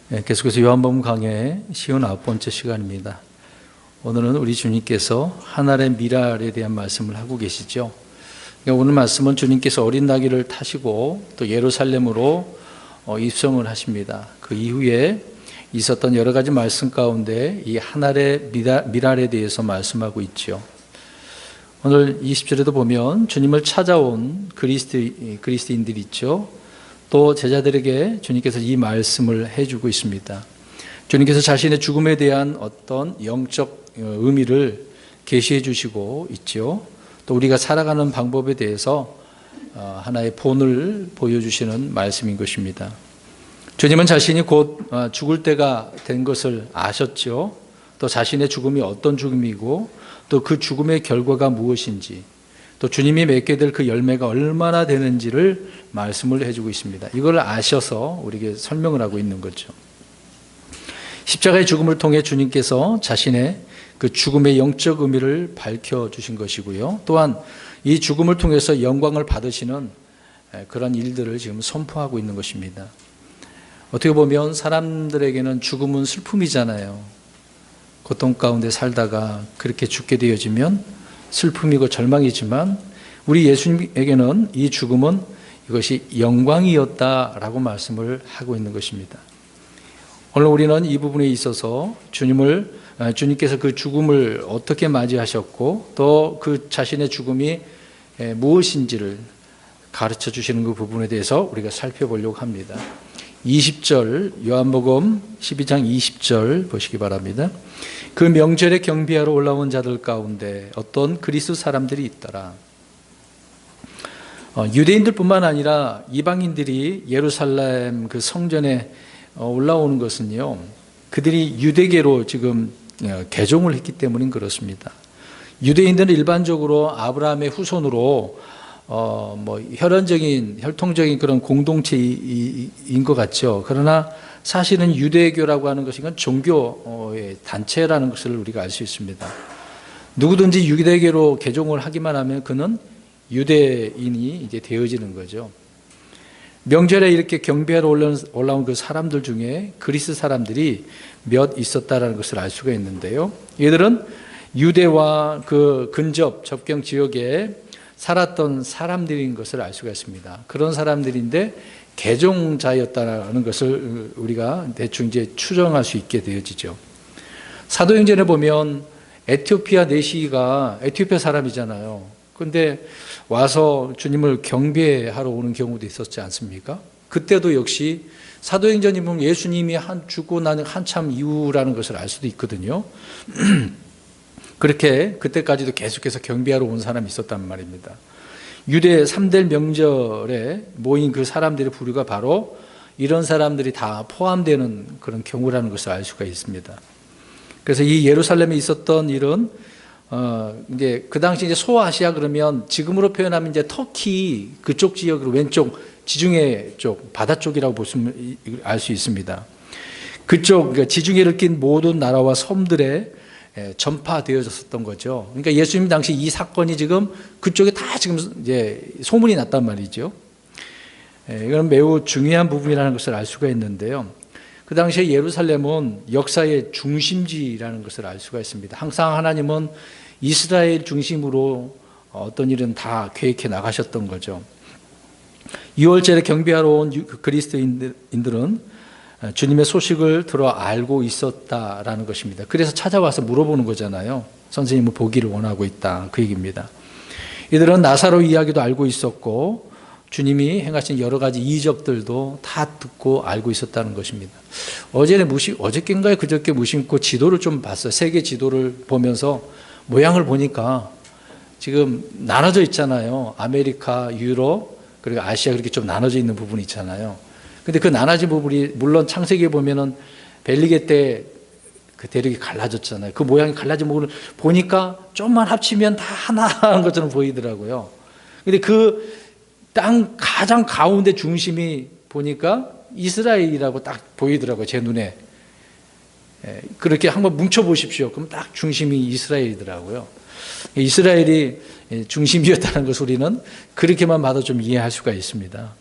계속해서 요한복음 강해 59번째 시간입니다. 오늘은 우리 주님께서 하늘의 미랄에 대한 말씀을 하고 계시죠. 오늘 말씀은 주님께서 어린 나귀를 타시고 또 예루살렘으로 입성을 하십니다. 그 이후에 있었던 여러 가지 말씀 가운데 이 하늘의 미랄에 대해서 말씀하고 있죠. 오늘 20절에도 보면 주님을 찾아온 그리스도인들이 있죠. 또 제자들에게 주님께서 이 말씀을 해주고 있습니다. 주님께서 자신의 죽음에 대한 어떤 영적 의미를 계시해 주시고 있죠. 또 우리가 살아가는 방법에 대해서 하나의 본을 보여주시는 말씀인 것입니다. 주님은 자신이 곧 죽을 때가 된 것을 아셨죠. 또 자신의 죽음이 어떤 죽음이고 또 그 죽음의 결과가 무엇인지, 또 주님이 맺게 될 그 열매가 얼마나 되는지를 말씀을 해주고 있습니다. 이걸 아셔서 우리에게 설명을 하고 있는 거죠. 십자가의 죽음을 통해 주님께서 자신의 그 죽음의 영적 의미를 밝혀주신 것이고요. 또한 이 죽음을 통해서 영광을 받으시는 그런 일들을 지금 선포하고 있는 것입니다. 어떻게 보면 사람들에게는 죽음은 슬픔이잖아요. 고통 가운데 살다가 그렇게 죽게 되어지면 슬픔이고 절망이지만 우리 예수님에게는 이 죽음은 이것이 영광이었다라고 말씀을 하고 있는 것입니다. 오늘 우리는 이 부분에 있어서 주님께서 그 죽음을 어떻게 맞이하셨고 또 그 자신의 죽음이 무엇인지를 가르쳐 주시는 그 부분에 대해서 우리가 살펴보려고 합니다. 20절, 요한복음 12장 20절 보시기 바랍니다. 그 명절에 경비하러 올라온 자들 가운데 어떤 그리스 사람들이 있더라. 유대인들뿐만 아니라 이방인들이 예루살렘 그 성전에 올라오는 것은요, 그들이 유대계로 지금 개종을 했기 때문인 그렇습니다. 유대인들은 일반적으로 아브라함의 후손으로 혈통적인 그런 공동체인 것 같죠. 그러나 사실은 유대교라고 하는 것이 종교의 단체라는 것을 우리가 알 수 있습니다. 누구든지 유대교로 개종을 하기만 하면 그는 유대인이 이제 되어지는 거죠. 명절에 이렇게 경배하러 올라온 그 사람들 중에 그리스 사람들이 몇 있었다라는 것을 알 수가 있는데요. 이들은 유대와 그 근접 접경 지역에 살았던 사람들인 것을 알 수가 있습니다. 그런 사람들인데 개종자였다는 것을 우리가 대충 이제 추정할 수 있게 되어지죠. 사도행전에 보면 에티오피아 내시가 에티오피아 사람이잖아요. 그런데 와서 주님을 경배하러 오는 경우도 있었지 않습니까? 그때도 역시 사도행전이 보면 예수님이 죽고 나는 한참 이후라는 것을 알 수도 있거든요. 그렇게 그때까지도 계속해서 경배하러 온 사람이 있었단 말입니다. 유대 3대 명절에 모인 그 사람들의 부류가 바로 이런 사람들이 다 포함되는 그런 경우라는 것을 알 수가 있습니다. 그래서 이 예루살렘에 있었던 일은 이제 그 당시 이제 소아시아 그러면 지금으로 표현하면 이제 터키 그쪽 지역으로 왼쪽 지중해 쪽 바다 쪽이라고 보시면 알 수 있습니다. 그쪽 그러니까 지중해를 낀 모든 나라와 섬들에 전파되어졌었던 거죠. 그러니까 예수님 당시 이 사건이 지금 그쪽에 다 지금 이제 소문이 났단 말이죠. 이건 매우 중요한 부분이라는 것을 알 수가 있는데요. 그 당시에 예루살렘은 역사의 중심지라는 것을 알 수가 있습니다. 항상 하나님은 이스라엘 중심으로 어떤 일은 다 계획해 나가셨던 거죠. 6월절에 경배하러 온 그리스도인들은 주님의 소식을 들어 알고 있었다라는 것입니다. 그래서 찾아와서 물어보는 거잖아요. 선생님은 보기를 원하고 있다. 그 얘기입니다. 이들은 나사로 이야기도 알고 있었고 주님이 행하신 여러 가지 이적들도 다 듣고 알고 있었다는 것입니다. 어저께인가요? 그저께 무심코 지도를 좀 봤어요. 세계 지도를 보면서 모양을 보니까 지금 나눠져 있잖아요. 아메리카, 유럽, 그리고 아시아 그렇게 좀 나눠져 있는 부분이 있잖아요. 근데 그 나눠진 부분이 물론 창세기에 보면은 벨리게 때 그 대륙이 갈라졌잖아요. 그 모양이 갈라진 부분을 보니까 좀만 합치면 다 하나인 것처럼 보이더라고요. 근데 그 땅 가장 가운데 중심이 보니까 이스라엘이라고 딱 보이더라고요. 제 눈에. 그렇게 한번 뭉쳐 보십시오. 그럼 딱 중심이 이스라엘이더라고요. 이스라엘이 중심이었다는 것을 우리는 그렇게만 봐도 좀 이해할 수가 있습니다.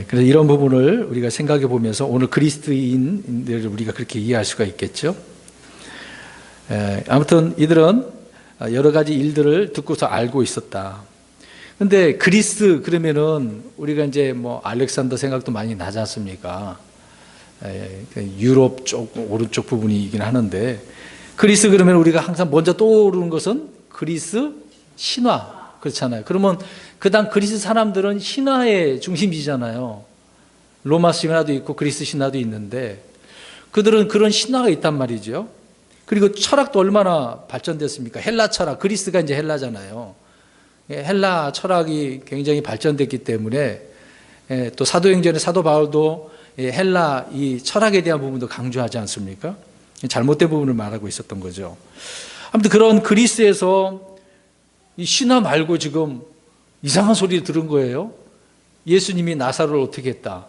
그래서 이런 부분을 우리가 생각해 보면서 오늘 그리스도인들을 우리가 그렇게 이해할 수가 있겠죠. 아무튼 이들은 여러 가지 일들을 듣고서 알고 있었다. 근데 그리스 그러면은 우리가 이제 뭐 알렉산더 생각도 많이 나지 않습니까? 유럽 쪽 오른쪽 부분이긴 하는데 그리스 그러면 우리가 항상 먼저 떠오르는 것은 그리스 신화 그렇잖아요. 그러면 그다음 그리스 사람들은 신화의 중심이잖아요. 로마 신화도 있고 그리스 신화도 있는데 그들은 그런 신화가 있단 말이죠. 그리고 철학도 얼마나 발전됐습니까? 헬라 철학, 그리스가 이제 헬라잖아요. 헬라 철학이 굉장히 발전됐기 때문에 또 사도행전의 사도 바울도 헬라 이 철학에 대한 부분도 강조하지 않습니까? 잘못된 부분을 말하고 있었던 거죠. 아무튼 그런 그리스에서 이 신화 말고 지금 이상한 소리를 들은 거예요. 예수님이 나사로를 어떻게 했다?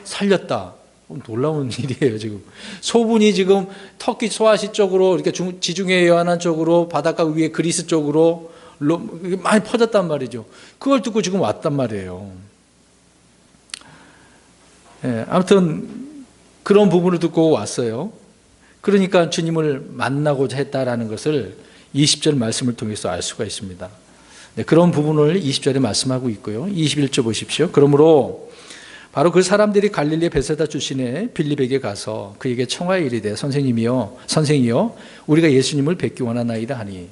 살렸다. 놀라운 일이에요, 지금. 소문이 지금 터키 소아시 쪽으로, 이렇게 지중해 연안 쪽으로, 바닷가 위에 그리스 쪽으로 많이 퍼졌단 말이죠. 그걸 듣고 지금 왔단 말이에요. 아무튼 그런 부분을 듣고 왔어요. 그러니까 주님을 만나고자 했다라는 것을 20절 말씀을 통해서 알 수가 있습니다. 그런 부분을 20절에 말씀하고 있고요. 21절 보십시오. 그러므로 바로 그 사람들이 갈릴리 베세다 출신의 빌립에게 가서 그에게 청하여 이르되 선생이여 우리가 예수님을 뵙기 원하나이다 하니.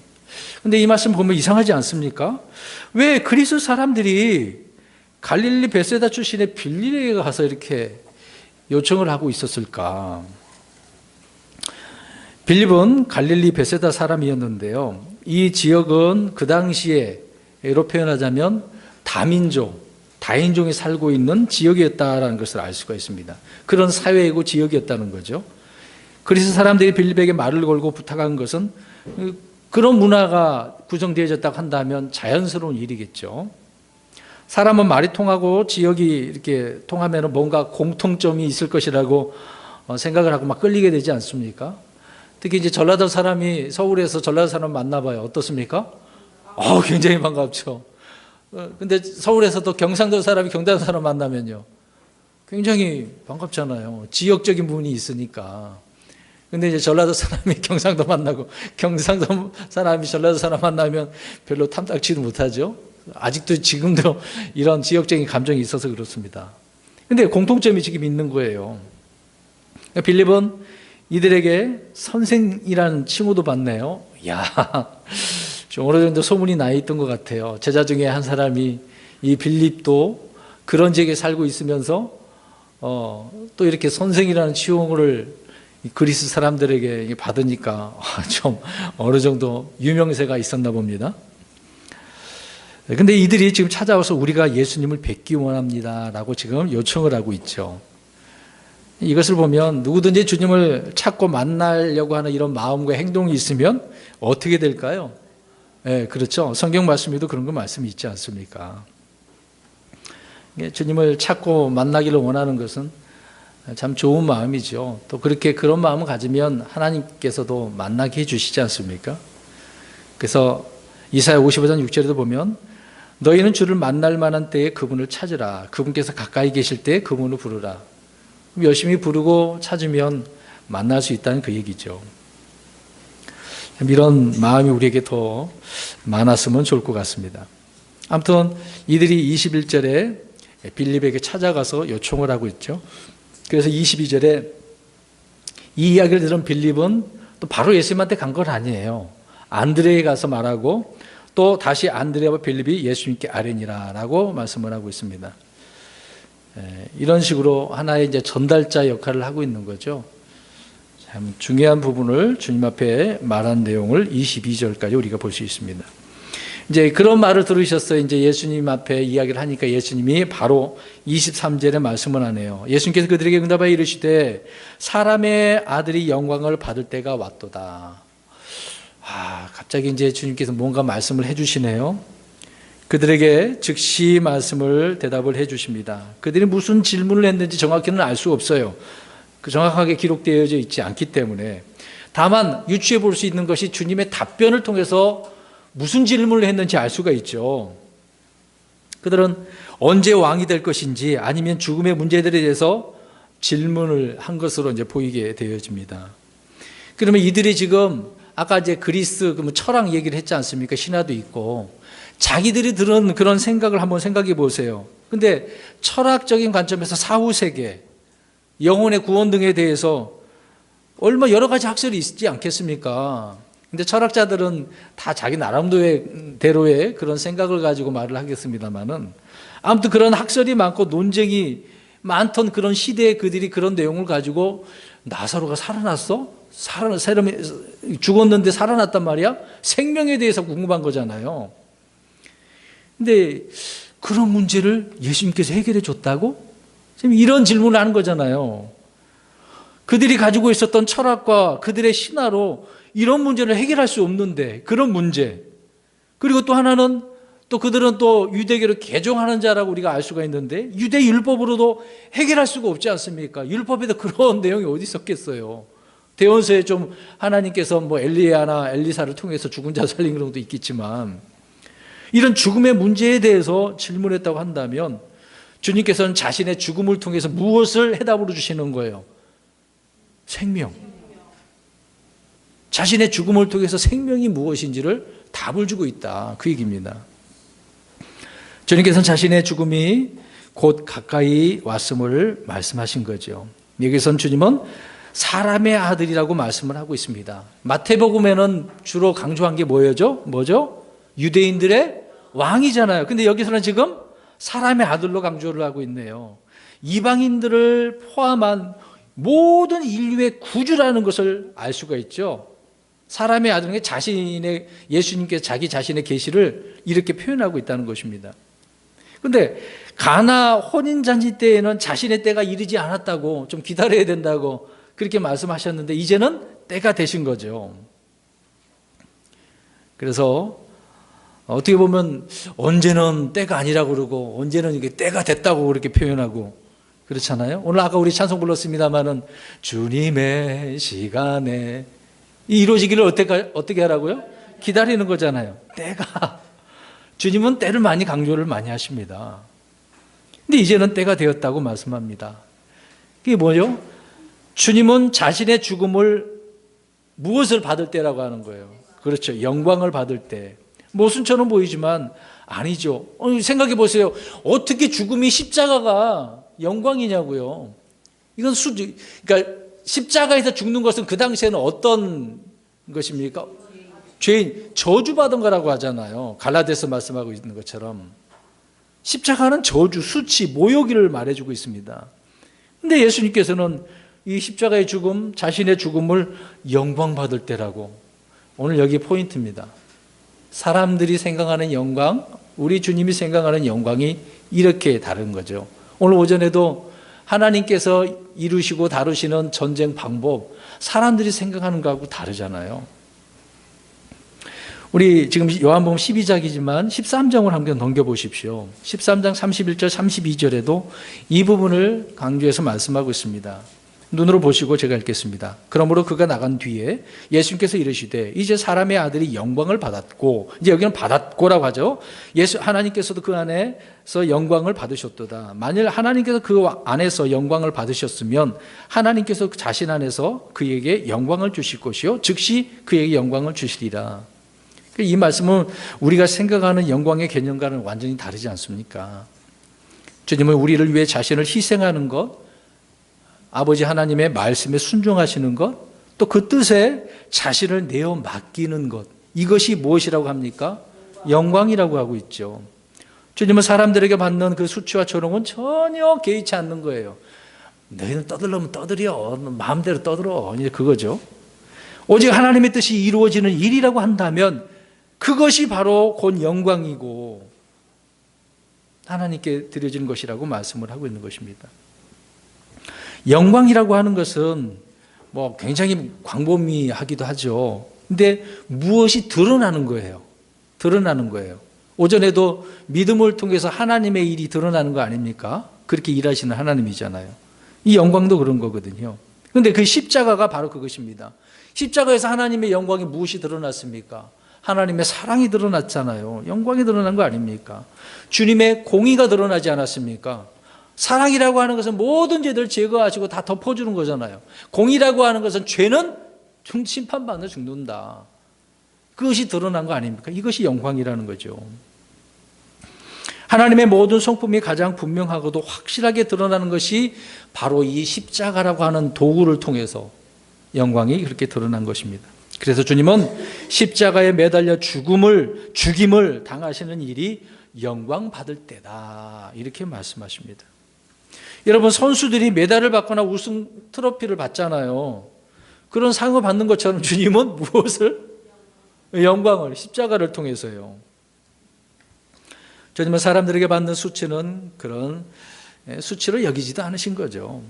근데 이 말씀 보면 이상하지 않습니까? 왜 그리스 사람들이 갈릴리 베세다 출신의 빌립에게 가서 이렇게 요청을 하고 있었을까? 빌립은 갈릴리 베세다 사람이었는데요. 이 지역은 그 당시에로 표현하자면 다인종이 살고 있는 지역이었다는 것을 알 수가 있습니다. 그런 사회이고 지역이었다는 거죠. 그리스 사람들이 빌립에게 말을 걸고 부탁한 것은 그런 문화가 구성되어졌다고 한다면 자연스러운 일이겠죠. 사람은 말이 통하고 지역이 이렇게 통하면 뭔가 공통점이 있을 것이라고 생각을 하고 막 끌리게 되지 않습니까? 특히 이제 전라도 사람이 서울에서 전라도 사람 만나봐요. 어떻습니까? 굉장히 반갑죠. 근데 서울에서도 경상도 사람이 경상도 사람 만나면요. 굉장히 반갑잖아요. 지역적인 부분이 있으니까. 근데 이제 전라도 사람이 경상도 만나고 경상도 사람이 전라도 사람 만나면 별로 탐탁지도 못하죠. 아직도 지금도 이런 지역적인 감정이 있어서 그렇습니다. 근데 공통점이 지금 있는 거예요. 빌립은 이들에게 선생이라는 칭호도 받네요. 좀 어느 정도 소문이 나 있던 것 같아요. 제자 중에 한 사람이 이 빌립도 그런 지역에 살고 있으면서 또 이렇게 선생이라는 칭호를 그리스 사람들에게 받으니까 좀 어느 정도 유명세가 있었나 봅니다. 근데 이들이 지금 찾아와서 우리가 예수님을 뵙기 원합니다 라고 지금 요청을 하고 있죠. 이것을 보면 누구든지 주님을 찾고 만나려고 하는 이런 마음과 행동이 있으면 어떻게 될까요? 그렇죠. 성경 말씀에도 그런 거 말씀이 있지 않습니까? 주님을 찾고 만나기를 원하는 것은 참 좋은 마음이죠. 또 그런 마음을 가지면 하나님께서도 만나게 해주시지 않습니까? 그래서 이사야 55장 6절에도 보면 너희는 주를 만날 만한 때에 그분을 찾으라. 그분께서 가까이 계실 때에 그분을 부르라. 열심히 부르고 찾으면 만날 수 있다는 그 얘기죠. 이런 마음이 우리에게 더 많았으면 좋을 것 같습니다. 아무튼 이들이 21절에 빌립에게 찾아가서 요청을 하고 있죠. 그래서 22절에 이 이야기를 들은 빌립은 또 바로 예수님한테 간 건 아니에요. 안드레에 가서 말하고 또 다시 안드레와 빌립이 예수님께 아뢰니라 라고 말씀을 하고 있습니다. 이런 식으로 하나의 이제 전달자 역할을 하고 있는 거죠. 참 중요한 부분을 주님 앞에 말한 내용을 22절까지 우리가 볼 수 있습니다. 이제 그런 말을 들으셨어요. 이제 예수님 앞에 이야기를 하니까 예수님이 바로 23절에 말씀을 하네요. 예수님께서 그들에게 응답하여 이르시되 사람의 아들이 영광을 받을 때가 왔도다. 갑자기 이제 주님께서 뭔가 말씀을 해주시네요. 그들에게 즉시 대답을 해주십니다. 그들이 무슨 질문을 했는지 정확히는 알 수 없어요. 정확하게 기록되어져 있지 않기 때문에. 다만 유추해 볼 수 있는 것이 주님의 답변을 통해서 무슨 질문을 했는지 알 수가 있죠. 그들은 언제 왕이 될 것인지 아니면 죽음의 문제들에 대해서 질문을 한 것으로 이제 보이게 되어집니다. 그러면 이들이 지금 아까 이제 그리스 철학 얘기를 했지 않습니까? 신화도 있고 자기들이 들은 그런 생각을 한번 생각해 보세요. 근데 철학적인 관점에서 사후 세계, 영혼의 구원 등에 대해서 얼마 여러 가지 학설이 있지 않겠습니까? 근데 철학자들은 다 자기 나름대로의 그런 생각을 가지고 말을 하겠습니다만은 아무튼 그런 학설이 많고 논쟁이 많던 그런 시대에 그들이 그런 내용을 가지고 나사로가 살아났어? 죽었는데 살아났단 말이야? 생명에 대해서 궁금한 거잖아요. 근데 그런 문제를 예수님께서 해결해 줬다고? 지금 이런 질문을 하는 거잖아요. 그들이 가지고 있었던 철학과 그들의 신화로 이런 문제를 해결할 수 없는데 그런 문제. 그리고 또 하나는 또 그들은 또 유대교를 개종하는 자라고 우리가 알 수가 있는데 유대 율법으로도 해결할 수가 없지 않습니까? 율법에도 그런 내용이 어디 있었겠어요. 대원서에 좀 하나님께서 뭐 엘리야나 엘리사를 통해서 죽은 자 살린 그런 것도 있겠지만 이런 죽음의 문제에 대해서 질문했다고 한다면 주님께서는 자신의 죽음을 통해서 무엇을 해답으로 주시는 거예요? 생명. 자신의 죽음을 통해서 생명이 무엇인지를 답을 주고 있다. 그 얘기입니다. 주님께서는 자신의 죽음이 곧 가까이 왔음을 말씀하신 거죠. 여기서는 주님은 사람의 아들이라고 말씀을 하고 있습니다. 마태복음에는 주로 강조한 게 뭐죠? 유대인들의 왕이잖아요. 근데 여기서는 지금 사람의 아들로 강조를 하고 있네요. 이방인들을 포함한 모든 인류의 구주라는 것을 알 수가 있죠. 사람의 아들은 예수님께서 자기 자신의 계시를 이렇게 표현하고 있다는 것입니다. 그런데 가나 혼인잔치 때에는 자신의 때가 이르지 않았다고 좀 기다려야 된다고 그렇게 말씀하셨는데 이제는 때가 되신 거죠. 그래서 어떻게 보면 언제는 때가 아니라고 그러고 언제는 이게 때가 됐다고 그렇게 표현하고 그렇잖아요. 오늘 아까 우리 찬송 불렀습니다마는 주님의 시간에 이루어지기를 어떻게 하라고요? 기다리는 거잖아요. 때가. 주님은 때를 강조를 많이 하십니다. 근데 이제는 때가 되었다고 말씀합니다. 그게 뭐죠? 주님은 자신의 죽음을 무엇을 받을 때라고 하는 거예요? 그렇죠. 영광을 받을 때. 모순처럼 보이지만 아니죠. 생각해 보세요. 어떻게 죽음이 십자가가 영광이냐고요. 이건 그러니까 십자가에서 죽는 것은 그 당시에는 어떤 것입니까? 죄인, 저주받은 거라고 하잖아요. 갈라디아서 말씀하고 있는 것처럼. 십자가는 저주, 수치, 모욕을 말해주고 있습니다. 근데 예수님께서는 이 십자가의 죽음, 자신의 죽음을 영광받을 때라고. 오늘 여기 포인트입니다. 사람들이 생각하는 영광, 우리 주님이 생각하는 영광이 이렇게 다른 거죠. 오늘 오전에도 하나님께서 이루시고 다루시는 전쟁 방법, 사람들이 생각하는 거하고 다르잖아요. 우리 지금 요한복음 12장이지만 13장을 한번 넘겨보십시오. 13장 31절 32절에도 이 부분을 강조해서 말씀하고 있습니다. 눈으로 보시고 제가 읽겠습니다. 그러므로 그가 나간 뒤에 예수님께서 이르시되 이제 사람의 아들이 영광을 받았고, 이제 여기는 받았고라고 하죠. 하나님께서도 그 안에서 영광을 받으셨도다. 만일 하나님께서 그 안에서 영광을 받으셨으면 하나님께서 자신 안에서 그에게 영광을 주실 것이요 즉시 그에게 영광을 주시리라. 이 말씀은 우리가 생각하는 영광의 개념과는 완전히 다르지 않습니까? 주님은 우리를 위해 자신을 희생하는 것, 아버지 하나님의 말씀에 순종하시는 것, 또 그 뜻에 자신을 내어 맡기는 것, 이것이 무엇이라고 합니까? 영광이라고 하고 있죠. 주님은 사람들에게 받는 그 수치와 조롱은 전혀 개의치 않는 거예요. 너희는 떠들려면 떠들여, 마음대로 떠들어, 이제 그거죠. 오직 하나님의 뜻이 이루어지는 일이라고 한다면 그것이 바로 곧 영광이고 하나님께 드려지는 것이라고 말씀을 하고 있는 것입니다. 영광이라고 하는 것은 뭐 굉장히 광범위하기도 하죠. 근데 무엇이 드러나는 거예요. 드러나는 거예요. 오전에도 믿음을 통해서 하나님의 일이 드러나는 거 아닙니까? 그렇게 일하시는 하나님이잖아요. 이 영광도 그런 거거든요. 그런데 그 십자가가 바로 그것입니다. 십자가에서 하나님의 영광이 무엇이 드러났습니까? 하나님의 사랑이 드러났잖아요. 영광이 드러난 거 아닙니까? 주님의 공의가 드러나지 않았습니까? 사랑이라고 하는 것은 모든 죄들을 제거하시고 다 덮어주는 거잖아요. 공의라고 하는 것은 죄는 심판받아 죽는다. 그것이 드러난 거 아닙니까? 이것이 영광이라는 거죠. 하나님의 모든 성품이 가장 분명하고도 확실하게 드러나는 것이 바로 이 십자가라고 하는 도구를 통해서 영광이 그렇게 드러난 것입니다. 그래서 주님은 십자가에 매달려 죽임을 당하시는 일이 영광 받을 때다, 이렇게 말씀하십니다. 여러분, 선수들이 메달을 받거나 우승 트로피를 받잖아요. 그런 상을 받는 것처럼 주님은 무엇을? 영광을, 십자가를 통해서요. 주님은 사람들에게 받는 수치는 그런 수치를 여기지도 않으신 거죠.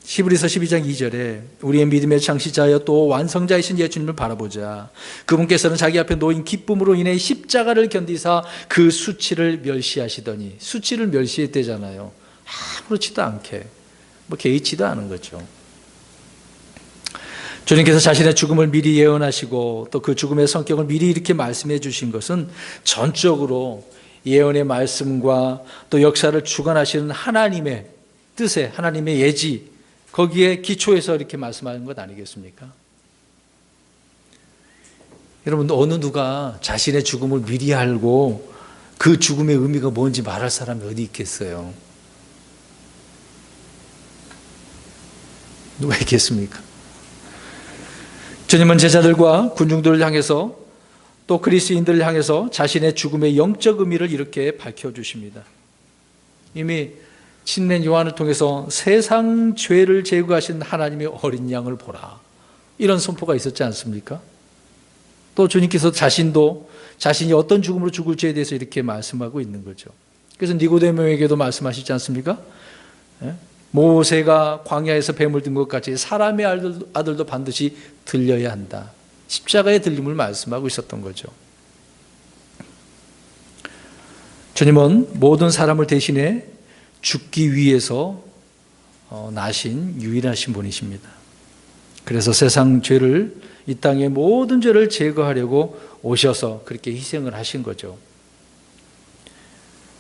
히브리서 12장 2절에 우리의 믿음의 창시자여 또 완성자이신 예수님을 바라보자. 그분께서는 자기 앞에 놓인 기쁨으로 인해 십자가를 견디사 그 수치를 멸시하시더니, 수치를 멸시했대잖아요. 아무렇지도 않게, 개의치도 않은 거죠. 주님께서 자신의 죽음을 미리 예언하시고 또 그 죽음의 성격을 미리 이렇게 말씀해 주신 것은 전적으로 예언의 말씀과 또 역사를 주관하시는 하나님의 뜻에, 하나님의 예지, 거기에 기초해서 이렇게 말씀하는 것 아니겠습니까? 여러분, 어느 누가 자신의 죽음을 미리 알고 그 죽음의 의미가 뭔지 말할 사람이 어디 있겠어요? 누가 있겠습니까? 주님은 제자들과 군중들을 향해서 또 그리스인들을 향해서 자신의 죽음의 영적 의미를 이렇게 밝혀주십니다. 이미 친낸 요한을 통해서 세상 죄를 제거하신 하나님의 어린 양을 보라, 이런 선포가 있었지 않습니까? 또 주님께서 자신이 어떤 죽음으로 죽을지에 대해서 이렇게 말씀하고 있는 거죠. 그래서 니고데모에게도 말씀하시지 않습니까? 모세가 광야에서 뱀을 든 것 같이 사람의 아들도 반드시 들려야 한다. 십자가의 들림을 말씀하고 있었던 거죠. 주님은 모든 사람을 대신해 죽기 위해서 나신 유일하신 분이십니다. 그래서 세상 죄를, 이 땅의 모든 죄를 제거하려고 오셔서 그렇게 희생을 하신 거죠.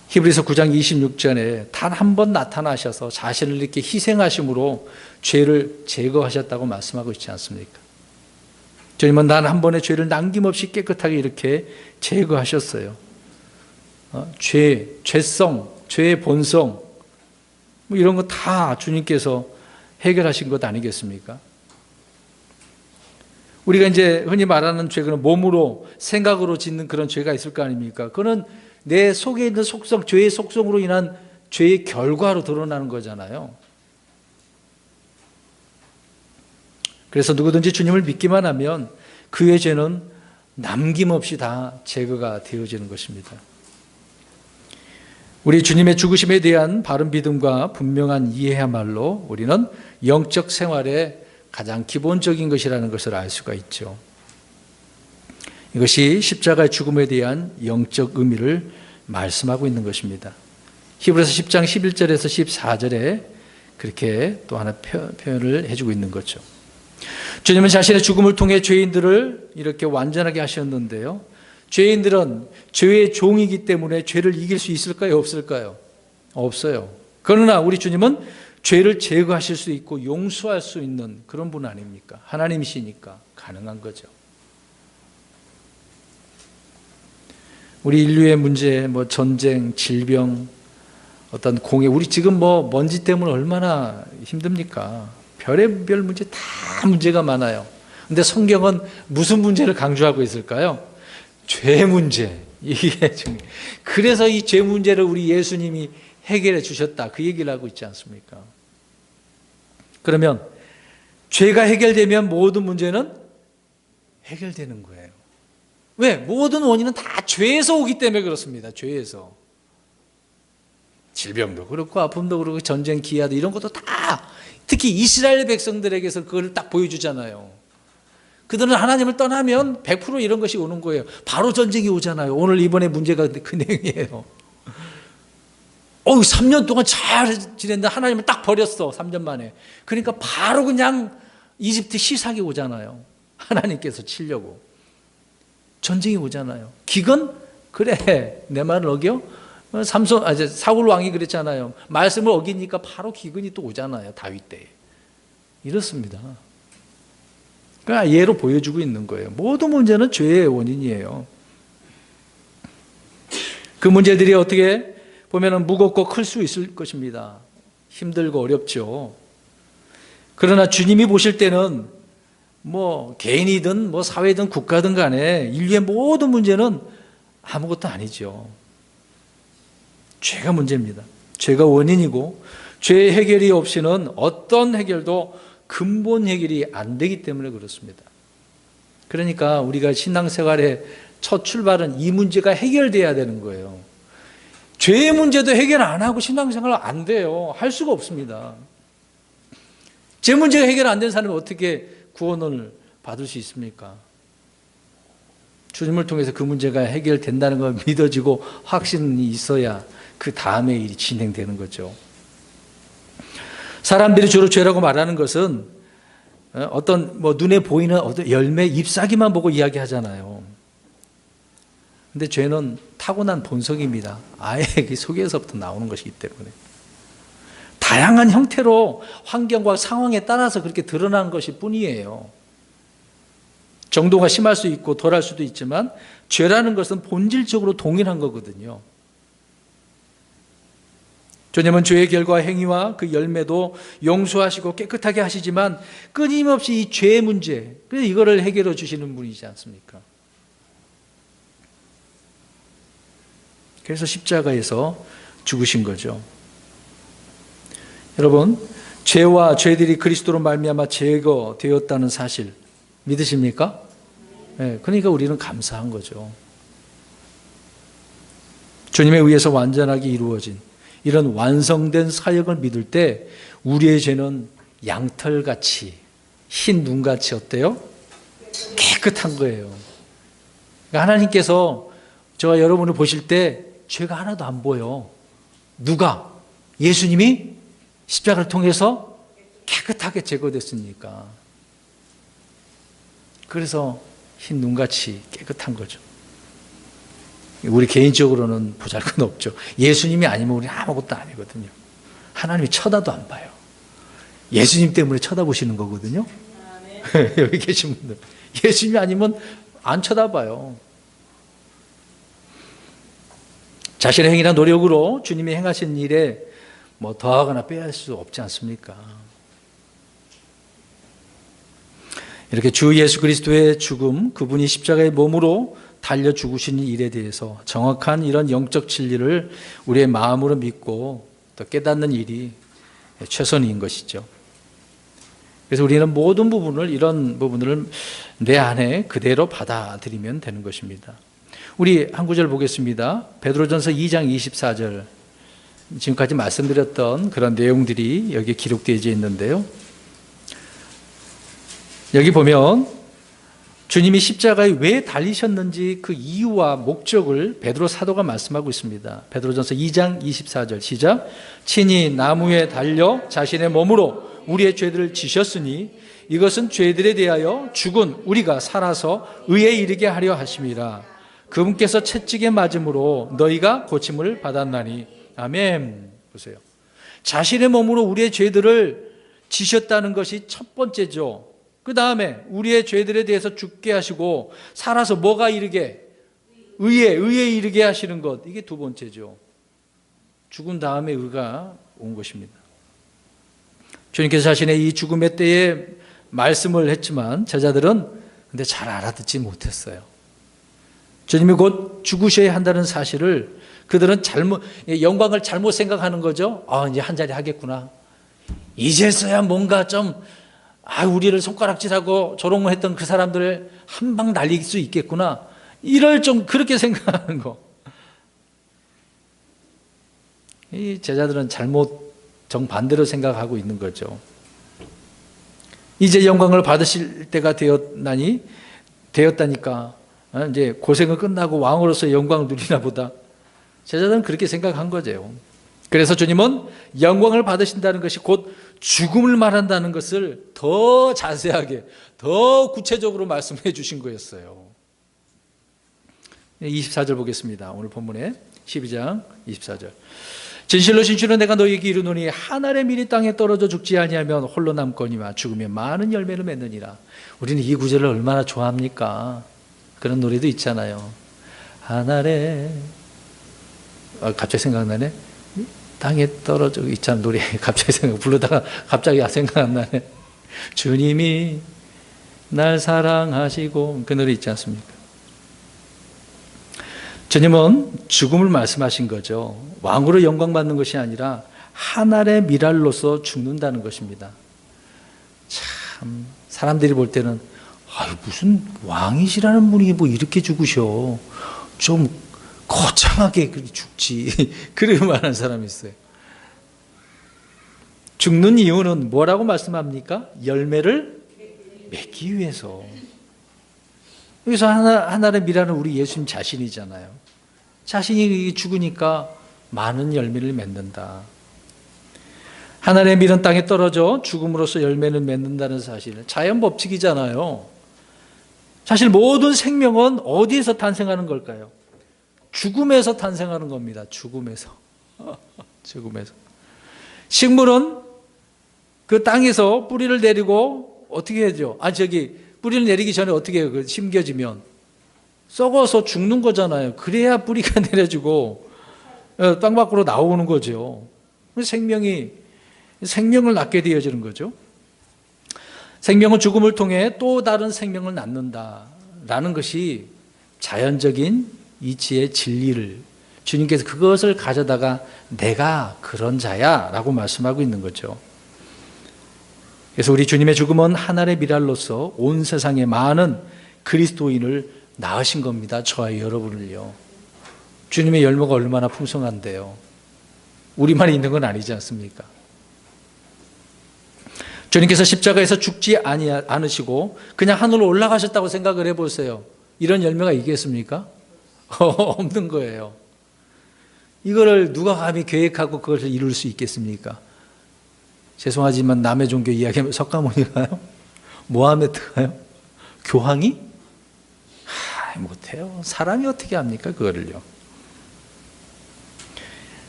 히브리서 9장 26절에 단 한 번 나타나셔서 자신을 이렇게 희생하심으로 죄를 제거하셨다고 말씀하고 있지 않습니까? 주님은 단 한 번의 죄를 남김없이 깨끗하게 이렇게 제거하셨어요. 죄성, 죄의 본성, 이런 거 다 주님께서 해결하신 것 아니겠습니까? 우리가 이제 흔히 말하는 죄는 몸으로, 생각으로 짓는 그런 죄가 있을 거 아닙니까? 그거는 내 속에 있는 속성, 죄의 속성으로 인한 죄의 결과로 드러나는 거잖아요. 그래서 누구든지 주님을 믿기만 하면 그의 죄는 남김없이 다 제거가 되어지는 것입니다. 우리 주님의 죽으심에 대한 바른 믿음과 분명한 이해야말로 우리는 영적 생활의 가장 기본적인 것이라는 것을 알 수가 있죠. 이것이 십자가의 죽음에 대한 영적 의미를 말씀하고 있는 것입니다. 히브리서 10장 11절에서 14절에 그렇게 또 하나 표현을 해주고 있는 거죠. 주님은 자신의 죽음을 통해 죄인들을 이렇게 완전하게 하셨는데요. 죄인들은 죄의 종이기 때문에 죄를 이길 수 있을까요? 없을까요? 없어요. 그러나 우리 주님은 죄를 제거하실 수 있고 용서할 수 있는 그런 분 아닙니까? 하나님이시니까 가능한 거죠. 우리 인류의 문제, 전쟁, 질병, 어떤 공해, 우리 지금 먼지 때문에 얼마나 힘듭니까? 별의별 문제 다 문제가 많아요. 근데 성경은 무슨 문제를 강조하고 있을까요? 죄 문제. 이게 중요해요. 그래서 이 죄 문제를 우리 예수님이 해결해 주셨다, 그 얘기를 하고 있지 않습니까? 그러면 죄가 해결되면 모든 문제는 해결되는 거예요. 왜? 모든 원인은 다 죄에서 오기 때문에 그렇습니다. 죄에서. 질병도 그렇고 아픔도 그렇고 전쟁, 기아도 이런 것도 다, 특히 이스라엘 백성들에게서 그걸 딱 보여주잖아요. 그들은 하나님을 떠나면 100% 이런 것이 오는 거예요. 바로 전쟁이 오잖아요. 오늘 이번에 문제가 그 내용이에요. 3년 동안 잘 지냈는데 하나님을 딱 버렸어. 3년 만에. 그러니까 바로 그냥 이집트 시삭이 오잖아요. 하나님께서 치려고. 전쟁이 오잖아요. 기근? 그래, 내 말을 어겨? 사울 왕이 그랬잖아요. 말씀을 어기니까 바로 기근이 또 오잖아요. 다윗 때에. 이렇습니다. 그러니까 예로 보여주고 있는 거예요. 모든 문제는 죄의 원인이에요. 그 문제들이 어떻게 보면 무겁고 클 수 있을 것입니다. 힘들고 어렵죠. 그러나 주님이 보실 때는 개인이든 사회든 국가든 간에 인류의 모든 문제는 아무것도 아니죠. 죄가 문제입니다. 죄가 원인이고 죄의 해결이 없이는 어떤 해결도 근본 해결이 안 되기 때문에 그렇습니다. 그러니까 우리가 신앙생활의 첫 출발은 이 문제가 해결돼야 되는 거예요. 죄의 문제도 해결 안 하고 신앙생활 안 돼요. 할 수가 없습니다. 죄 문제가 해결 안 된 사람이 어떻게 구원을 받을 수 있습니까? 주님을 통해서 그 문제가 해결된다는 걸 믿어지고 확신이 있어야 그 다음에 일이 진행되는 거죠. 사람들이 주로 죄라고 말하는 것은 어떤 눈에 보이는 어떤 열매, 잎사귀만 보고 이야기하잖아요. 근데 죄는 타고난 본성입니다. 아예 그 속에서부터 나오는 것이기 때문에. 다양한 형태로 환경과 상황에 따라서 그렇게 드러나는 것일 뿐이에요. 정도가 심할 수 있고 덜할 수도 있지만 죄라는 것은 본질적으로 동일한 거거든요. 주님은 죄의 결과 행위와 그 열매도 용서하시고 깨끗하게 하시지만 끊임없이 이 죄의 문제, 그래서 이거를 해결해 주시는 분이지 않습니까? 그래서 십자가에서 죽으신 거죠. 여러분, 죄와 죄들이 그리스도로 말미암아 제거되었다는 사실 믿으십니까? 네, 그러니까 우리는 감사한 거죠. 주님에 의해서 완전하게 이루어진 이런 완성된 사역을 믿을 때 우리의 죄는 양털같이 흰 눈같이 어때요? 깨끗한 거예요. 그러니까 하나님께서 저와 여러분을 보실 때 죄가 하나도 안 보여. 누가? 예수님이 십자가를 통해서 깨끗하게 제거됐으니까. 그래서 흰 눈같이 깨끗한 거죠. 우리 개인적으로는 보잘것 없죠. 예수님이 아니면 우리는 아무것도 아니거든요. 하나님이 쳐다도 안 봐요. 예수님 때문에 쳐다보시는 거거든요. 여기 계신 분들. 예수님이 아니면 안 쳐다봐요. 자신의 행위나 노력으로 주님이 행하신 일에 더하거나 빼야 할 수 없지 않습니까? 이렇게 주 예수 그리스도의 죽음, 그분이 십자가의 몸으로 달려 죽으시는 일에 대해서 정확한 이런 영적 진리를 우리의 마음으로 믿고 또 깨닫는 일이 최선인 것이죠. 그래서 우리는 모든 부분을, 이런 부분을 내 안에 그대로 받아들이면 되는 것입니다. 우리 한 구절 보겠습니다. 베드로전서 2장 24절. 지금까지 말씀드렸던 그런 내용들이 여기 기록되어 있는데요. 여기 보면 주님이 십자가에 왜 달리셨는지 그 이유와 목적을 베드로 사도가 말씀하고 있습니다. 베드로전서 2장 24절 시작. 친히 나무에 달려 자신의 몸으로 우리의 죄들을 지셨으니 이것은 죄들에 대하여 죽은 우리가 살아서 의에 이르게 하려 하심이라. 그분께서 채찍에 맞음으로 너희가 고침을 받았나니. 아멘. 보세요. 자신의 몸으로 우리의 죄들을 지셨다는 것이 첫 번째죠. 그 다음에 우리의 죄들에 대해서 죽게 하시고 살아서 뭐가 이르게? 의에 이르게 하시는 것. 이게 두 번째죠. 죽은 다음에 의가 온 것입니다. 주님께서 자신의 이 죽음의 때에 말씀을 했지만 제자들은 근데 잘 알아듣지 못했어요. 주님이 곧 죽으셔야 한다는 사실을 그들은 영광을 잘못 생각하는 거죠. 이제 한 자리 하겠구나. 이제서야 뭔가 좀 우리를 손가락질하고 조롱했던 그 사람들을 한 방 날릴 수 있겠구나. 이럴 좀 그렇게 생각하는 거. 이 제자들은 잘못 정반대로 생각하고 있는 거죠. 이제 영광을 받으실 때가 되었다니까 이제 고생은 끝나고 왕으로서 영광을 누리나 보다. 제자들은 그렇게 생각한 거죠. 그래서 주님은 영광을 받으신다는 것이 곧 죽음을 말한다는 것을 더 자세하게, 더 구체적으로 말씀해 주신 거였어요. 24절 보겠습니다. 오늘 본문에 12장 24절. 진실로 진실로 내가 너희에게 이르노니 한 알의 밀이 땅에 떨어져 죽지 아니하면 홀로 남거니와 죽으면 많은 열매를 맺느니라. 우리는 이 구절을 얼마나 좋아합니까? 그런 노래도 있잖아요. 한 알의 갑자기 생각나네. 땅에 떨어져 있잖아. 노래 갑자기 부르다가 갑자기 생각 안 나네. 주님이 날 사랑하시고, 그 노래 있지 않습니까? 주님은 죽음을 말씀하신 거죠. 왕으로 영광받는 것이 아니라 한 알의 밀알로서 죽는다는 것입니다. 참 사람들이 볼 때는 무슨 왕이시라는 분이 뭐 이렇게 죽으셔. 좀 거창하게 죽지. 그렇게 말하는 사람이 있어요. 죽는 이유는 뭐라고 말씀합니까? 열매를 맺기 위해서. 여기서 하나의 밀알은 우리 예수님 자신이잖아요. 자신이 죽으니까 많은 열매를 맺는다. 하나의 밀은 땅에 떨어져 죽음으로써 열매를 맺는다는 사실은 자연 법칙이잖아요. 사실 모든 생명은 어디에서 탄생하는 걸까요? 죽음에서 탄생하는 겁니다. 죽음에서. 죽음에서. 식물은 그 땅에서 뿌리를 내리고 어떻게 하죠? 뿌리를 내리기 전에 어떻게 해요? 심겨지면 썩어서 죽는 거잖아요. 그래야 뿌리가 내려지고 땅 밖으로 나오는 거죠. 생명을 낳게 되어지는 거죠. 생명은 죽음을 통해 또 다른 생명을 낳는다라는 것이 자연적인 이치의 진리를 주님께서 그것을 가져다가 내가 그런 자야 라고 말씀하고 있는 거죠. 그래서 우리 주님의 죽음은 하나의 밀알로서 온 세상에 많은 그리스도인을 낳으신 겁니다. 저와 여러분을요. 주님의 열매가 얼마나 풍성한데요. 우리만 있는 건 아니지 않습니까? 주님께서 십자가에서 죽지 않으시고 그냥 하늘로 올라가셨다고 생각을 해보세요. 이런 열매가 있겠습니까? 없는 거예요. 이거를 누가 감히 계획하고 그것을 이룰 수 있겠습니까? 죄송하지만 남의 종교 이야기하면 석가모니가요? 모하메드가요? 교황이? 못해요. 사람이 어떻게 합니까? 그거를요.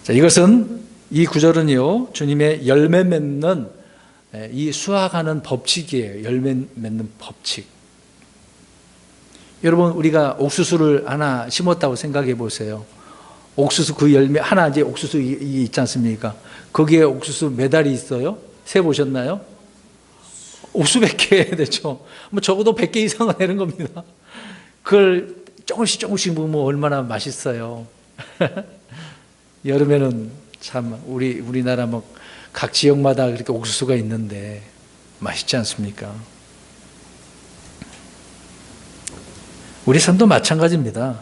자, 이 구절은요, 주님의 열매 맺는 이 수확하는 법칙이에요. 열매 맺는 법칙. 여러분, 우리가 옥수수를 하나 심었다고 생각해 보세요. 옥수수 그 열매 하나 이제 옥수수 있지 않습니까? 거기에 옥수수 몇 알이 있어요? 세 보셨나요? 옥수수 100개 되죠. 뭐 적어도 100개 이상은 되는 겁니다. 그걸 조금씩 먹으면 얼마나 맛있어요. 여름에는 참 우리나라 뭐 각 지역마다 그렇게 옥수수가 있는데 맛있지 않습니까? 우리 삶도 마찬가지입니다.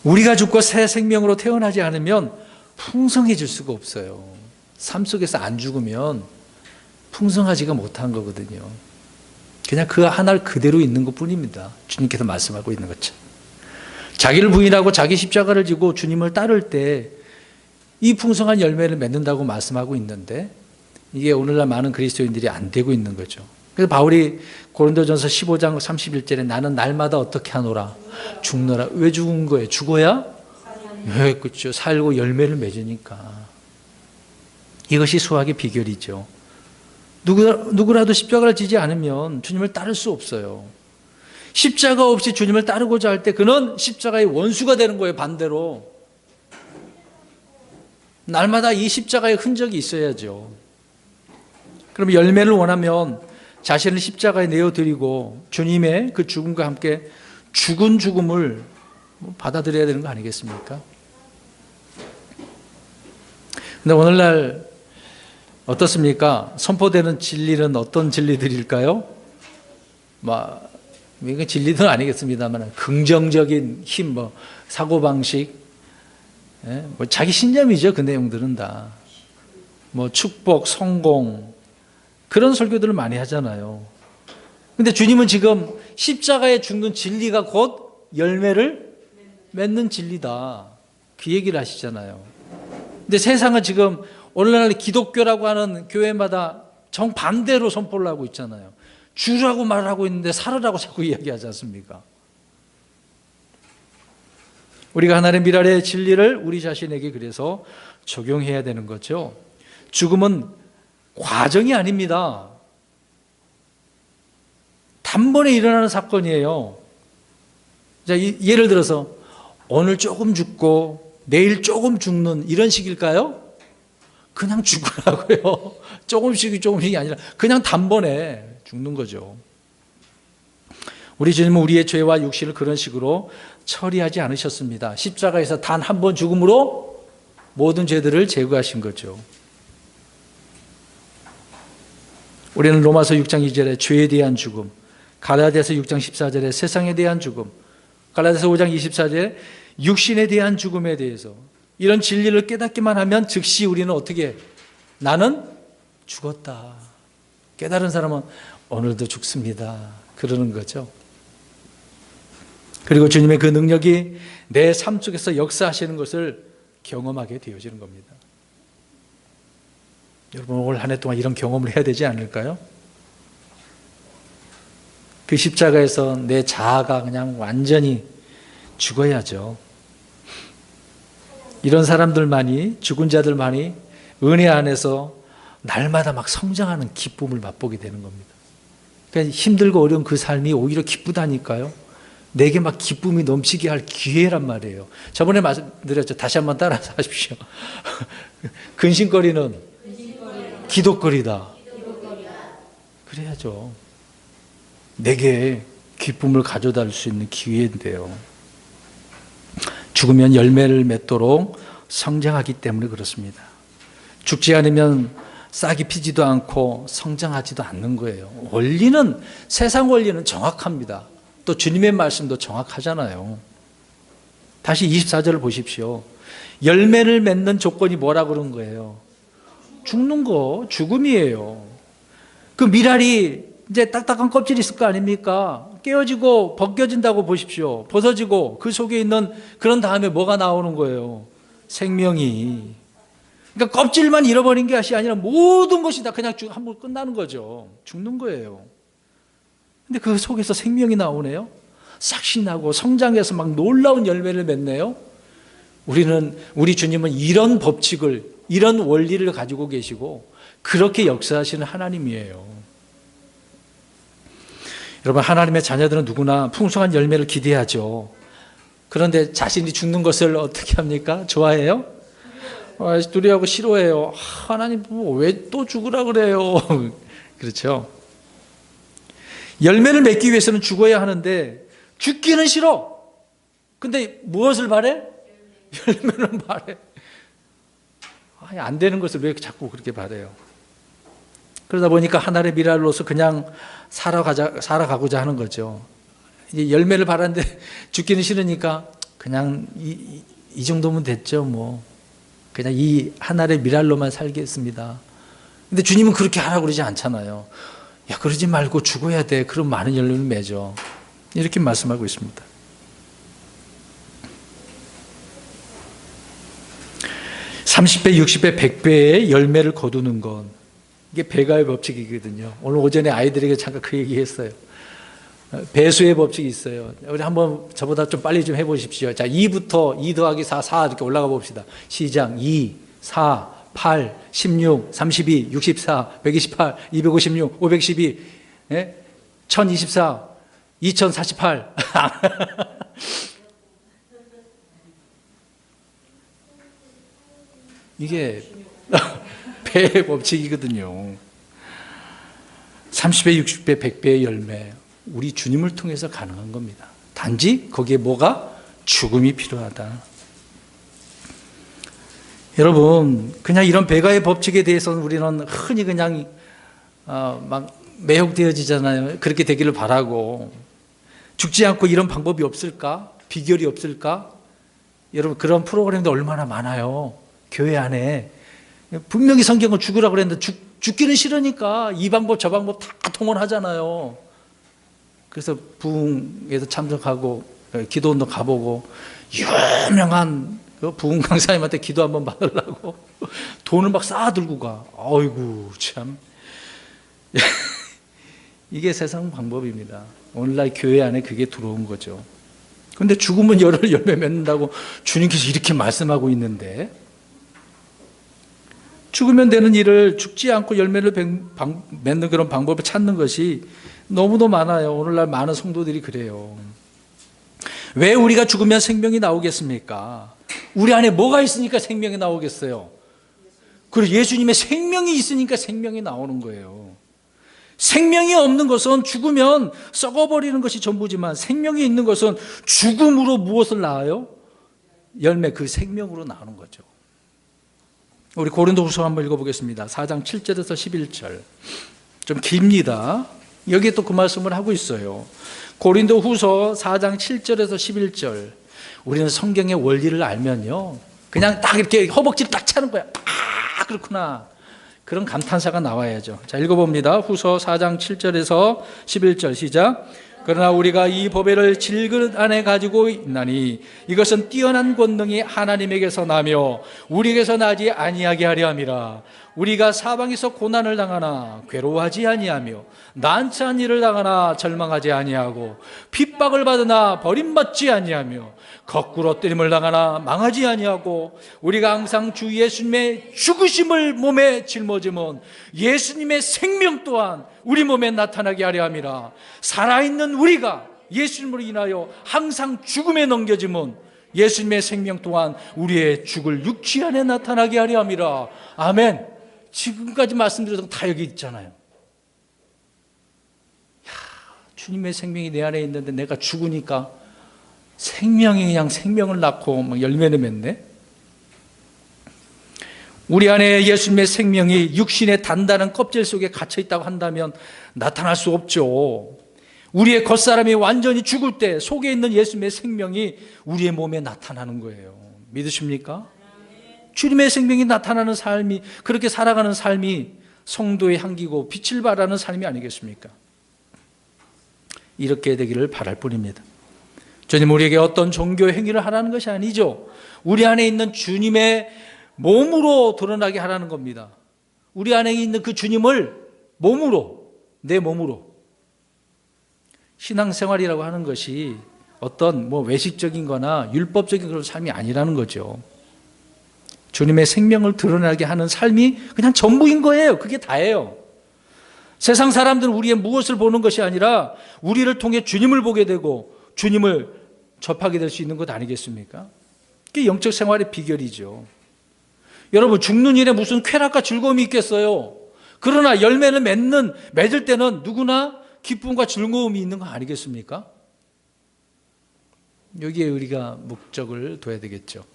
우리가 죽고 새 생명으로 태어나지 않으면 풍성해질 수가 없어요. 삶 속에서 안 죽으면 풍성하지가 못한 거거든요. 그냥 그 하나 그대로 있는 것뿐입니다. 주님께서 말씀하고 있는 것처럼. 자기를 부인하고 자기 십자가를 지고 주님을 따를 때 이 풍성한 열매를 맺는다고 말씀하고 있는데 이게 오늘날 많은 그리스도인들이 안 되고 있는 거죠. 그래서 바울이 고린도전서 15장 31절에 나는 날마다 어떻게 하노라? 죽노라. 왜 죽은 거예요? 죽어야? 왜 그렇죠? 살고 열매를 맺으니까. 이것이 수학의 비결이죠. 누구라도 십자가를 지지 않으면 주님을 따를 수 없어요. 십자가 없이 주님을 따르고자 할 때 그는 십자가의 원수가 되는 거예요. 반대로. 날마다 이 십자가의 흔적이 있어야죠. 그럼 열매를 원하면 자신을 십자가에 내어드리고 주님의 그 죽음과 함께 죽은 죽음을 받아들여야 되는 거 아니겠습니까? 근데 오늘날 어떻습니까? 선포되는 진리는 어떤 진리들일까요? 이건 진리는 아니겠습니다만 긍정적인 힘, 사고방식, 자기 신념이죠. 그 내용들은 다. 축복, 성공, 그런 설교들을 많이 하잖아요. 근데 주님은 지금 십자가에 죽는 진리가 곧 열매를 맺는 진리다. 그 얘기를 하시잖아요. 근데 세상은 지금 오늘날 기독교라고 하는 교회마다 정반대로 선포를 하고 있잖아요. 주라고 말하고 있는데 살으라고 자꾸 이야기하지 않습니까? 우리가 하나님의 미랄의 진리를 우리 자신에게 그래서 적용해야 되는 거죠. 죽음은 과정이 아닙니다. 단번에 일어나는 사건이에요. 자, 예를 들어서 오늘 조금 죽고 내일 조금 죽는 이런 식일까요? 그냥 죽으라고요. 조금씩이 아니라 그냥 단번에 죽는 거죠. 우리 주님은 우리의 죄와 육신을 그런 식으로 처리하지 않으셨습니다. 십자가에서 단 한 번 죽음으로 모든 죄들을 제거하신 거죠. 우리는 로마서 6장 2절에 죄에 대한 죽음, 갈라디아서 6장 14절에 세상에 대한 죽음, 갈라디아서 5장 24절에 육신에 대한 죽음에 대해서 이런 진리를 깨닫기만 하면 즉시 우리는 어떻게, 나는 죽었다. 깨달은 사람은 오늘도 죽습니다. 그러는 거죠. 그리고 주님의 그 능력이 내 삶 속에서 역사하시는 것을 경험하게 되어지는 겁니다. 여러분 올 한 해 동안 이런 경험을 해야 되지 않을까요? 그 십자가에서 내 자아가 그냥 완전히 죽어야죠. 이런 사람들만이, 죽은 자들만이 은혜 안에서 날마다 막 성장하는 기쁨을 맛보게 되는 겁니다. 그러니까 힘들고 어려운 그 삶이 오히려 기쁘다니까요. 내게 막 기쁨이 넘치게 할 기회란 말이에요. 저번에 말씀드렸죠. 다시 한번 따라서 하십시오. 근심거리는 기독거리다. 그래야죠. 내게 기쁨을 가져다 줄 수 있는 기회인데요. 죽으면 열매를 맺도록 성장하기 때문에 그렇습니다. 죽지 않으면 싹이 피지도 않고 성장하지도 않는 거예요. 원리는, 세상 원리는 정확합니다. 또 주님의 말씀도 정확하잖아요. 다시 24절을 보십시오. 열매를 맺는 조건이 뭐라 그런 거예요? 죽는 거, 죽음이에요. 그 미랄이 이제 딱딱한 껍질이 있을 거 아닙니까? 깨어지고 벗겨진다고 보십시오. 벗어지고 그 속에 있는, 그런 다음에 뭐가 나오는 거예요? 생명이. 그러니까 껍질만 잃어버린 것이 아니라 모든 것이 다 그냥 한번 끝나는 거죠. 죽는 거예요. 근데 그 속에서 생명이 나오네요. 싹씩 나고 성장해서 막 놀라운 열매를 맺네요. 우리 주님은 이런 법칙을, 이런 원리를 가지고 계시고 그렇게 역사하시는 하나님이에요. 여러분, 하나님의 자녀들은 누구나 풍성한 열매를 기대하죠. 그런데 자신이 죽는 것을 어떻게 합니까? 좋아해요? 두려워하고 싫어해요. 하나님 왜 또 죽으라 그래요? 그렇죠. 열매를 맺기 위해서는 죽어야 하는데 죽기는 싫어. 근데 무엇을 바래? 열매는 바래. 안 되는 것을 왜 자꾸 그렇게 바래요? 그러다 보니까 하나님의 미랄로서 그냥 살아가고자 하는 거죠. 이제 열매를 바라는데 죽기는 싫으니까 그냥 이 정도면 됐죠. 뭐 그냥 이 하나의 미랄로만 살겠습니다. 근데 주님은 그렇게 하라고 그러지 않잖아요. 야, 그러지 말고 죽어야 돼. 그럼 많은 열매를 맺어. 이렇게 말씀하고 있습니다. 30배, 60배, 100배의 열매를 거두는 건 이게 배가의 법칙이거든요. 오늘 오전에 아이들에게 잠깐 그 얘기했어요. 배수의 법칙이 있어요. 우리 한번 저보다 좀 빨리 좀 해보십시오. 자, 2부터 2 더하기 4, 4 이렇게 올라가 봅시다. 시작. 2, 4, 8, 16, 32, 64, 128, 256, 512, 1024, 2048. 이게 배의 법칙이거든요. 30배, 60배, 100배의 열매, 우리 주님을 통해서 가능한 겁니다. 단지 거기에 뭐가? 죽음이 필요하다. 여러분, 그냥 이런 배가의 법칙에 대해서는 우리는 흔히 그냥 막 매혹되어지잖아요. 그렇게 되기를 바라고. 죽지 않고 이런 방법이 없을까? 비결이 없을까? 여러분, 그런 프로그램도 얼마나 많아요. 교회 안에. 분명히 성경은 죽으라고 그랬는데 죽기는 싫으니까 이 방법 저 방법 다 동원하잖아요. 그래서 부흥에도 참석하고 기도원도 가보고 유명한 그 부흥 강사님한테 기도 한번 받으려고 돈을 막 쌓아들고 가. 아이고 참. 이게 세상 방법입니다. 오늘날 교회 안에 그게 들어온 거죠. 그런데 죽으면 열매 맺는다고 주님께서 이렇게 말씀하고 있는데, 죽으면 되는 일을 죽지 않고 열매를 맺는 그런 방법을 찾는 것이 너무도 많아요. 오늘날 많은 성도들이 그래요. 왜 우리가 죽으면 생명이 나오겠습니까? 우리 안에 뭐가 있으니까 생명이 나오겠어요? 그리고 예수님의 생명이 있으니까 생명이 나오는 거예요. 생명이 없는 것은 죽으면 썩어버리는 것이 전부지만, 생명이 있는 것은 죽음으로 무엇을 낳아요? 열매, 그 생명으로 나오는 거죠. 우리 고린도후서 한번 읽어보겠습니다. 4장 7절에서 11절. 좀 깁니다. 여기에 또 그 말씀을 하고 있어요. 고린도후서 4장 7절에서 11절. 우리는 성경의 원리를 알면요, 그냥 딱 이렇게 허벅지를 딱 차는 거야. 아, 그렇구나. 그런 감탄사가 나와야죠. 자, 읽어봅니다. 후서 4장 7절에서 11절 시작. 그러나 우리가 이 보배를 질그릇 안에 가지고 있나니 이것은 뛰어난 권능이 하나님에게서 나며 우리에게서 나지 아니하게 하려 함이라. 우리가 사방에서 고난을 당하나 괴로워하지 아니하며 난처한 일을 당하나 절망하지 아니하고 핍박을 받으나 버림받지 아니하며 거꾸로 때림을 당하나 망하지 아니하고 우리가 항상 주 예수님의 죽으심을 몸에 짊어지면 예수님의 생명 또한 우리 몸에 나타나게 하려 함이라. 살아있는 우리가 예수님으로 인하여 항상 죽음에 넘겨지면 예수님의 생명 또한 우리의 죽을 육체 안에 나타나게 하려 함이라. 아멘. 지금까지 말씀드렸던 다 여기 있잖아요. 주님의 생명이 내 안에 있는데 내가 죽으니까 생명이 그냥 생명을 낳고 막 열매를 맺네. 우리 안에 예수님의 생명이 육신의 단단한 껍질 속에 갇혀 있다고 한다면 나타날 수 없죠. 우리의 겉사람이 완전히 죽을 때 속에 있는 예수님의 생명이 우리의 몸에 나타나는 거예요. 믿으십니까? 주님의 생명이 나타나는 삶이, 그렇게 살아가는 삶이 성도의 향기고 빛을 발하는 삶이 아니겠습니까? 이렇게 되기를 바랄 뿐입니다. 주님 우리에게 어떤 종교 행위를 하라는 것이 아니죠. 우리 안에 있는 주님의 몸으로 드러나게 하라는 겁니다. 우리 안에 있는 그 주님을 몸으로, 내 몸으로. 신앙생활이라고 하는 것이 어떤 외식적인 거나 율법적인 그런 삶이 아니라는 거죠. 주님의 생명을 드러나게 하는 삶이 그냥 전부인 거예요. 그게 다예요. 세상 사람들은 우리의 무엇을 보는 것이 아니라 우리를 통해 주님을 보게 되고 주님을 접하게 될 수 있는 것 아니겠습니까? 그게 영적 생활의 비결이죠. 여러분, 죽는 일에 무슨 쾌락과 즐거움이 있겠어요? 그러나 열매를 맺을 때는 누구나 기쁨과 즐거움이 있는 거 아니겠습니까? 여기에 우리가 목적을 둬야 되겠죠.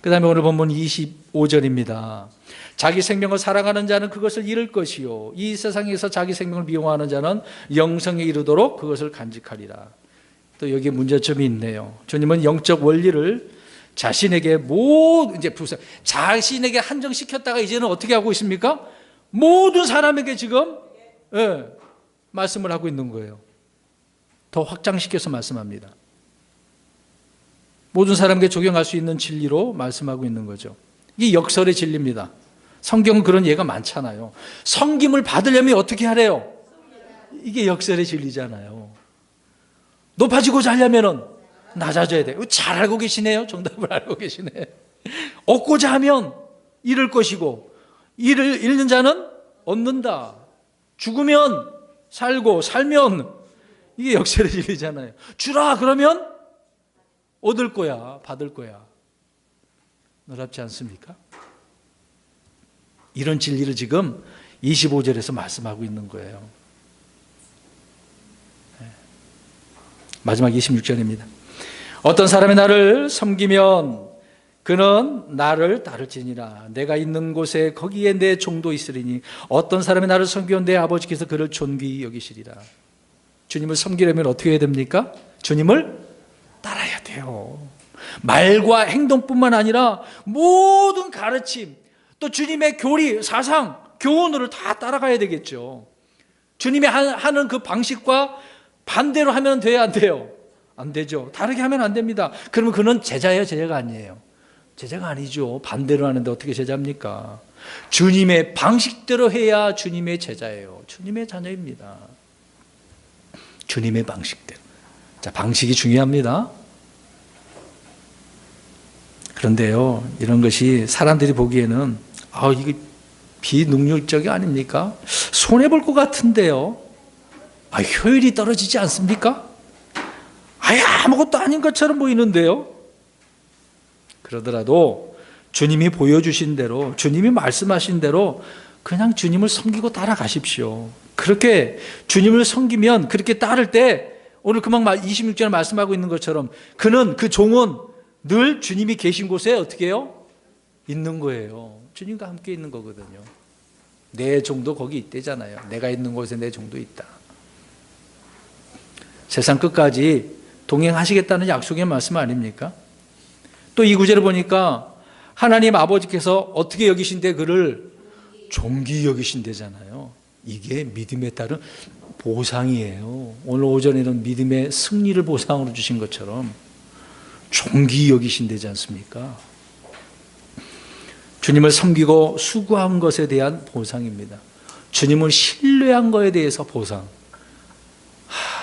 그 다음에 오늘 본문 25절입니다. 자기 생명을 사랑하는 자는 그것을 잃을 것이요 이 세상에서 자기 생명을 미워하는 자는 영생에 이르도록 그것을 간직하리라. 또 여기에 문제점이 있네요. 주님은 영적 원리를 자신에게 자신에게 한정시켰다가 이제는 어떻게 하고 있습니까? 모든 사람에게 지금 말씀을 하고 있는 거예요. 더 확장시켜서 말씀합니다. 모든 사람에게 적용할 수 있는 진리로 말씀하고 있는 거죠. 이게 역설의 진리입니다. 성경은 그런 예가 많잖아요. 섬김을 받으려면 어떻게 하래요? 이게 역설의 진리잖아요. 높아지고자 하려면 낮아져야 돼요. 잘 알고 계시네요. 정답을 알고 계시네. 얻고자 하면 잃을 것이고 잃는 자는 얻는다. 죽으면 살고 살면 이게 역설의 진리잖아요. 주라 그러면 얻을 거야, 받을 거야. 놀랍지 않습니까? 이런 진리를 지금 25절에서 말씀하고 있는 거예요. 마지막 26절입니다. 어떤 사람이 나를 섬기면 그는 나를 따를지니라. 내가 있는 곳에 거기에 내 종도 있으리니 어떤 사람이 나를 섬기면 내 아버지께서 그를 존귀히 여기시리라. 주님을 섬기려면 어떻게 해야 됩니까? 주님을 따라야 돼요. 말과 행동뿐만 아니라 모든 가르침, 또 주님의 교리, 사상, 교훈을 다 따라가야 되겠죠. 주님이 하는 그 방식과 반대로 하면 돼야 안 돼요? 안 되죠. 다르게 하면 안 됩니다. 그러면 그는 제자예요, 제자가 아니에요? 제자가 아니죠. 반대로 하는데 어떻게 제자입니까? 주님의 방식대로 해야 주님의 제자예요. 주님의 자녀입니다. 주님의 방식대로. 자, 방식이 중요합니다. 그런데요, 이런 것이 사람들이 보기에는 이게 비능률적이 아닙니까? 손해볼 것 같은데요. 효율이 떨어지지 않습니까? 아무것도 아닌 것처럼 보이는데요. 그러더라도 주님이 보여주신 대로, 주님이 말씀하신 대로 그냥 주님을 섬기고 따라가십시오. 그렇게 주님을 섬기면, 그렇게 따를 때 오늘 금방 26절에 말씀하고 있는 것처럼 그 종은 늘 주님이 계신 곳에 어떻게 해요? 있는 거예요. 주님과 함께 있는 거거든요. 내 종도 거기 있대잖아요. 내가 있는 곳에 내 종도 있다. 세상 끝까지 동행하시겠다는 약속의 말씀 아닙니까? 또 이 구절을 보니까 하나님 아버지께서 어떻게 여기신데 그를 존귀 여기신대잖아요. 이게 믿음에 따른 보상이에요. 오늘 오전에는 믿음의 승리를 보상으로 주신 것처럼 존귀 여기신대지 않습니까? 주님을 섬기고 수고한 것에 대한 보상입니다. 주님을 신뢰한 것에 대해서 보상.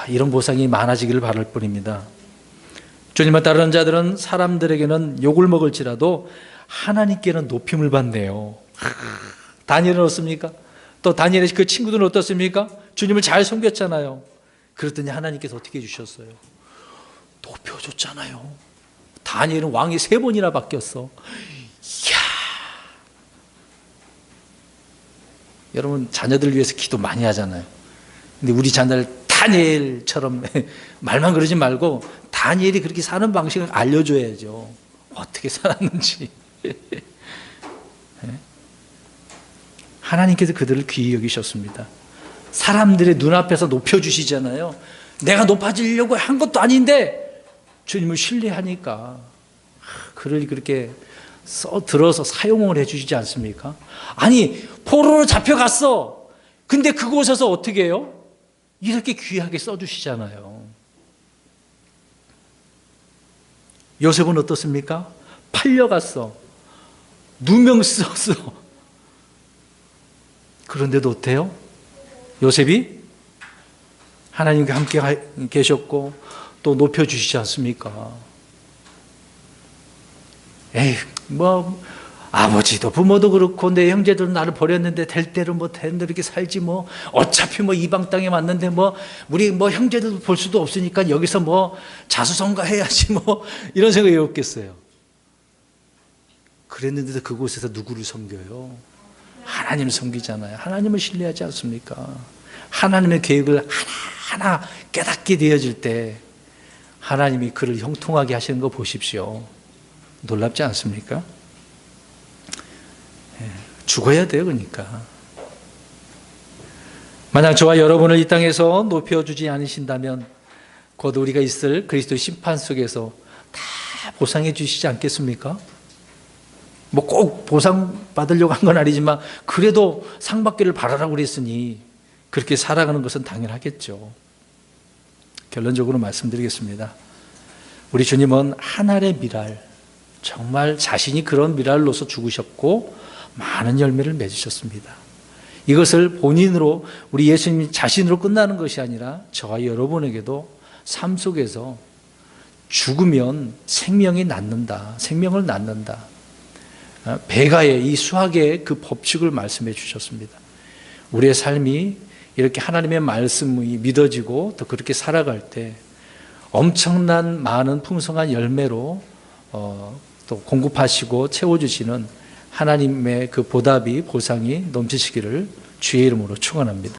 이런 보상이 많아지기를 바랄 뿐입니다. 주님을 따르는 자들은 사람들에게는 욕을 먹을지라도 하나님께는 높임을 받네요. 다니엘은 어떻습니까? 또 다니엘의 그 친구들은 어떻습니까? 주님을 잘 섬겼잖아요. 그랬더니 하나님께서 어떻게 해주셨어요? 높여줬잖아요. 다니엘은 왕이 3번이나 바뀌었어. 이야. 여러분 자녀들 위해서 기도 많이 하잖아요. 근데 우리 자녀를 다니엘처럼 말만 그러지 말고 다니엘이 그렇게 사는 방식을 알려줘야죠. 어떻게 살았는지. 하나님께서 그들을 귀히 여기셨습니다. 사람들의 눈앞에서 높여주시잖아요. 내가 높아지려고 한 것도 아닌데 주님을 신뢰하니까 그를 그렇게 들어서 사용을 해주시지 않습니까? 아니, 포로로 잡혀갔어. 근데 그곳에서 어떻게 해요? 이렇게 귀하게 써주시잖아요. 요셉은 어떻습니까? 팔려갔어. 누명 썼어. 그런데도 어때요? 요셉이 하나님과 함께 계셨고 또 높여주시지 않습니까? 아버지도 부모도 그렇고 내 형제들은 나를 버렸는데 될 대로 된 대로 이렇게 살지 어차피 이방 땅에 왔는데 우리 형제들도 볼 수도 없으니까 여기서 자수성가 해야지 이런 생각이 없겠어요. 그랬는데도 그곳에서 누구를 섬겨요? 하나님을 섬기잖아요. 하나님을 신뢰하지 않습니까? 하나님의 계획을 하나하나 깨닫게 되어질 때 하나님이 그를 형통하게 하시는 거 보십시오. 놀랍지 않습니까? 죽어야 돼요. 그러니까 만약 저와 여러분을 이 땅에서 높여주지 않으신다면 곧 우리가 있을 그리스도의 심판 속에서 다 보상해 주시지 않겠습니까? 꼭 보상 받으려고 한 건 아니지만 그래도 상 받기를 바라라고 그랬으니 그렇게 살아가는 것은 당연하겠죠. 결론적으로 말씀드리겠습니다. 우리 주님은 하늘의 미랄, 정말 자신이 그런 미랄로서 죽으셨고 많은 열매를 맺으셨습니다. 이것을 본인으로, 우리 예수님 자신으로 끝나는 것이 아니라 저와 여러분에게도 삶 속에서 죽으면 생명이 낳는다, 생명을 낳는다, 배가의 이 수학의 그 법칙을 말씀해 주셨습니다. 우리의 삶이 이렇게 하나님의 말씀이 믿어지고 또 그렇게 살아갈 때 엄청난 많은 풍성한 열매로 또 공급하시고 채워주시는 하나님의 그 보답이, 보상이 넘치시기를 주의 이름으로 축원합니다.